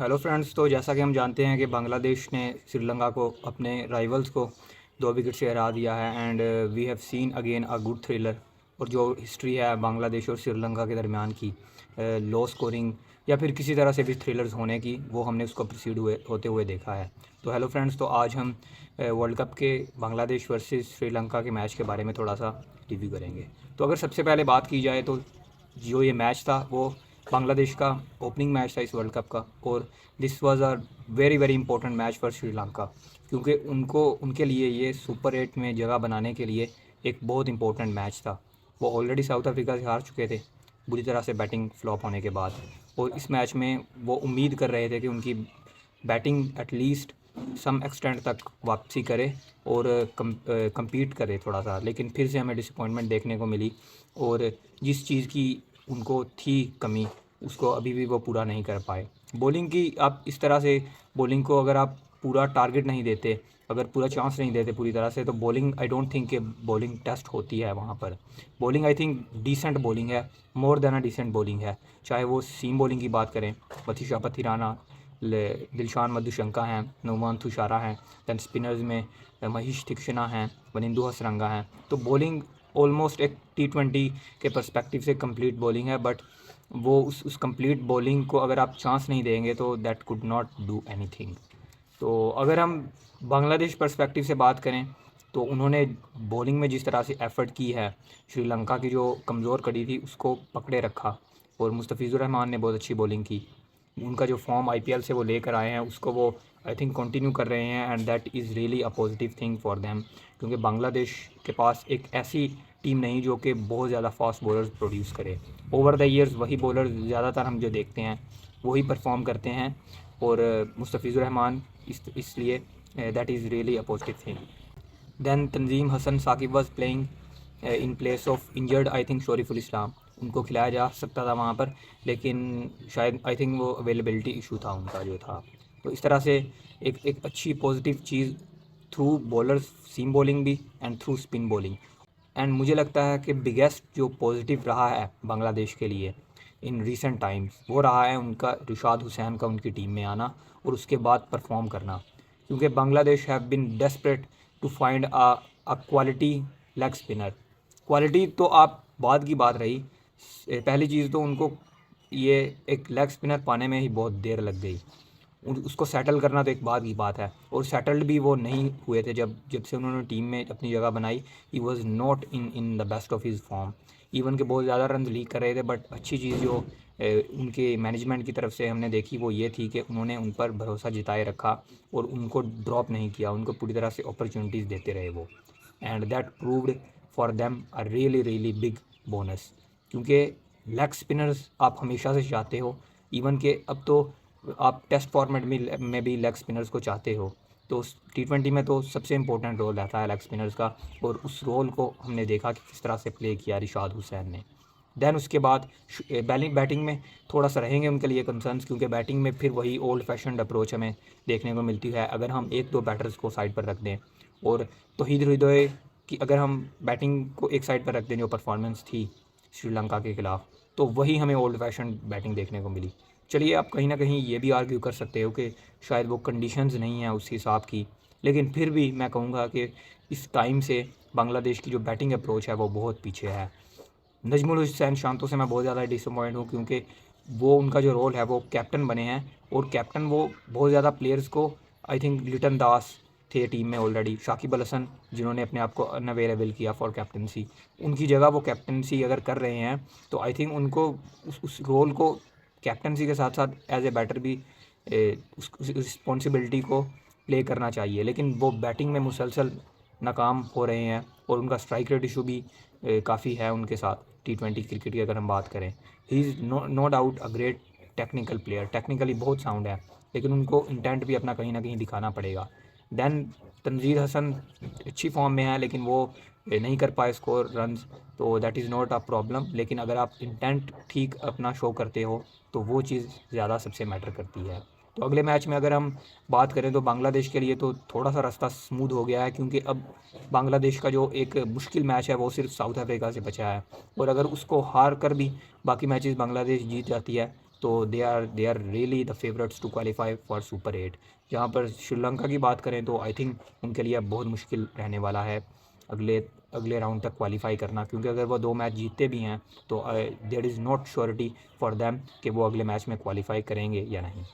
Hello friends. तो जैसा कि हम जानते हैं कि बांग्लादेश ने श्रीलंका को अपने राइवल्स को 2 विकेट से हरा दिया है and we have seen again a good thriller. और जो हिस्ट्री है बांग्लादेश और श्रीलंका के दरमियान की लो स्कोरिंग या फिर किसी तरह से भी थ्रिलर्स होने की, वो हमने उसको प्रोसीड होते हुए देखा है। तो हेलो फ्रेंड्स, तो आज हम वर्ल्ड कप के बांग्लादेश वर्सेस श्रीलंका के मैच के बारे में थोड़ा सा रिव्यू करेंगे। तो अगर सबसे पहले बात की जाए तो जो ये मैच था वो बांग्लादेश का ओपनिंग मैच था इस वर्ल्ड कप का। और this was a very very important match for Sri Lanka, क्योंकि उनको उनके लिए ये सुपर 8 में जगह बनाने के लिए एक बहुत इंपॉर्टेंट मैच था। वो ऑलरेडी साउथ अफ्रीका से हार चुके थे बुरी तरह से बैटिंग फ्लॉप होने के बाद, और इस मैच में वो उम्मीद कर रहे थे कि उनकी बैटिंग एटलीस्ट सम एक्सटेंट तक वापसी करे और कम्पीट करे थोड़ा सा। लेकिन फिर से हमें डिसअपॉइंटमेंट देखने को मिली, और जिस चीज़ की उनको थी कमी उसको अभी भी वो पूरा नहीं कर पाए। बॉलिंग की आप इस तरह से बॉलिंग को अगर आप पूरा टारगेट नहीं देते, अगर पूरा चांस नहीं देते पूरी तरह से, तो बॉलिंग आई डोंट थिंक कि बॉलिंग टेस्ट होती है वहाँ पर। Bowling I think decent bowling है, more than a decent bowling है। चाहे वो सीम बॉलिंग की बात करें, बथिशा पथिराना, दिलशान मधुशंका हैं, नुमान तुषारा हैं, दैन स्पिनर्स में महेश तीक्षणा हैं, वनिंदु हसरंगा हैं। तो बॉलिंग ऑलमोस्ट एक T20 के पर्सपेक्टिव से कंप्लीट बॉलिंग है, बट वो उस कंप्लीट बॉलिंग को अगर आप चांस नहीं देंगे तो that could not do anything. तो अगर हम बांग्लादेश पर्सपेक्टिव से बात करें तो उन्होंने बॉलिंग में जिस तरह से एफ़र्ट की है, श्रीलंका की जो कमज़ोर कड़ी थी उसको पकड़े रखा, और मुस्तफ़िज़ुर रहमान ने बहुत अच्छी बॉलिंग की। उनका जो फॉर्म IPL से वो लेकर आए हैं उसको वो आई थिंक कंटिन्यू कर रहे हैं, and that is really a positive thing for them. क्योंकि बांग्लादेश के पास एक ऐसी टीम नहीं जो कि बहुत ज़्यादा फास्ट बॉलर्स प्रोड्यूस करे। ओवर द ईयर्स वही बॉलर ज़्यादातर हम जो देखते हैं वही परफॉर्म करते हैं, और मुस्तफ़िज़ुर रहमान इसलिए that is really a positive thing. Then Tanzim Hasan Sakib was playing in place of injured I think Shoriful Islam. उनको खिलाया जा सकता था वहाँ पर, लेकिन शायद आई थिंक वो अवेलेबिलिटी इशू था उनका जो था। तो इस तरह से एक अच्छी पॉजिटिव चीज़ थ्रू बॉलर्स, सीम बॉलिंग भी and through spin bowling. And मुझे लगता है कि बिगेस्ट जो पॉजिटिव रहा है बांग्लादेश के लिए इन रीसेंट टाइम्स वो रहा है उनका रिशाद हुसैन का उनकी टीम में आना और उसके बाद परफॉर्म करना। क्योंकि Bangladesh have been desperate to find a quality leg spinner. Quality तो आप बाद की बात रही, पहली चीज़ तो उनको ये एक लेग स्पिनर पाने में ही बहुत देर लग गई। उसको सेटल करना तो एक बाद की बात है, और सेटल्ड भी वो नहीं हुए थे जब जब से उन्होंने टीम में अपनी जगह बनाई। He was not in the best of his form. Even के बहुत ज़्यादा रन लीक कर रहे थे, बट अच्छी चीज़ जो उनके मैनेजमेंट की तरफ से हमने देखी वो ये थी कि उन्होंने उन पर भरोसा जिताए रखा और उनको ड्रॉप नहीं किया, उनको पूरी तरह से अपॉर्चुनिटीज़ देते रहे वो। And that proved for them a really really big bonus. क्योंकि लेग स्पिनर्स आप हमेशा से चाहते हो, इवन के अब तो आप टेस्ट फॉर्मेट में भी लेग स्पिनर्स को चाहते हो। तो T20 में तो सबसे इम्पोर्टेंट रोल रहता है लेग स्पिनर्स का, और उस रोल को हमने देखा कि किस तरह से प्ले किया रिशाद हुसैन ने। दैन उसके बाद बैटिंग में थोड़ा सा रहेंगे उनके लिए कंसर्न्स, क्योंकि बैटिंग में फिर वही ओल्ड फैशनड अप्रोच हमें देखने को मिलती है। अगर हम एक दो बैटर्स को साइड पर रख दें, और तौहीद हृदय की अगर हम बैटिंग को एक साइड पर रख दें, जो परफॉर्मेंस थी श्रीलंका के ख़िलाफ़, तो वही हमें ओल्ड फैशन बैटिंग देखने को मिली। चलिए, आप कहीं ना कहीं ये भी आर्ग्यू कर सकते हो कि शायद वो कंडीशंस नहीं हैं उस हिसाब की, लेकिन फिर भी मैं कहूँगा कि इस टाइम से बांग्लादेश की जो बैटिंग अप्रोच है वो बहुत पीछे है। नजमुल हुसैन शांतो से मैं बहुत ज़्यादा डिसअपॉइंट हूँ, क्योंकि वो उनका जो रोल है वो कैप्टन बने हैं, और कैप्टन वो बहुत ज़्यादा प्लेयर्स को आई थिंक लिटन दास थे टीम में ऑलरेडी, शाकिब अल हसन जिन्होंने अपने आप को अनअवेलेबल किया फॉर कैप्टनसी, उनकी जगह वो कैप्टनसी अगर कर रहे हैं तो आई थिंक उनको उस रोल को कैप्टनसी के साथ साथ एज ए बैटर भी उस रिस्पॉन्सिबिलिटी को प्ले करना चाहिए। लेकिन वो बैटिंग में मुसलसल नाकाम हो रहे हैं, और उनका स्ट्राइक रेट इशू भी काफ़ी है उनके साथ। T20 क्रिकेट की अगर हम बात करें, he is no doubt a great technical player, technically बहुत साउंड है, लेकिन उनको इंटेंट भी अपना कहीं ना कहीं दिखाना पड़ेगा। दैन तनजीर हसन अच्छी फॉर्म में है, लेकिन वो नहीं कर पाए स्कोर रन्स, तो that is not a problem. लेकिन अगर आप इंटेंट ठीक अपना शो करते हो तो वो चीज़ ज़्यादा सबसे मैटर करती है। तो अगले मैच में अगर हम बात करें तो बांग्लादेश के लिए तो थोड़ा सा रास्ता स्मूथ हो गया है, क्योंकि अब बांग्लादेश का जो एक मुश्किल मैच है वो सिर्फ साउथ अफ्रीका से बचा है, और अगर उसको हार कर भी बाकी मैचेस बांग्लादेश जीत जाती है तो they are really the favourites to qualify for super 8। जहाँ पर श्रीलंका की बात करें तो आई थिंक उनके लिए अब बहुत मुश्किल रहने वाला है अगले अगले राउंड तक क्वालिफाई करना, क्योंकि अगर वो 2 मैच जीतते भी हैं तो there is not surety for them कि वो अगले मैच में क्वालिफाई करेंगे या नहीं।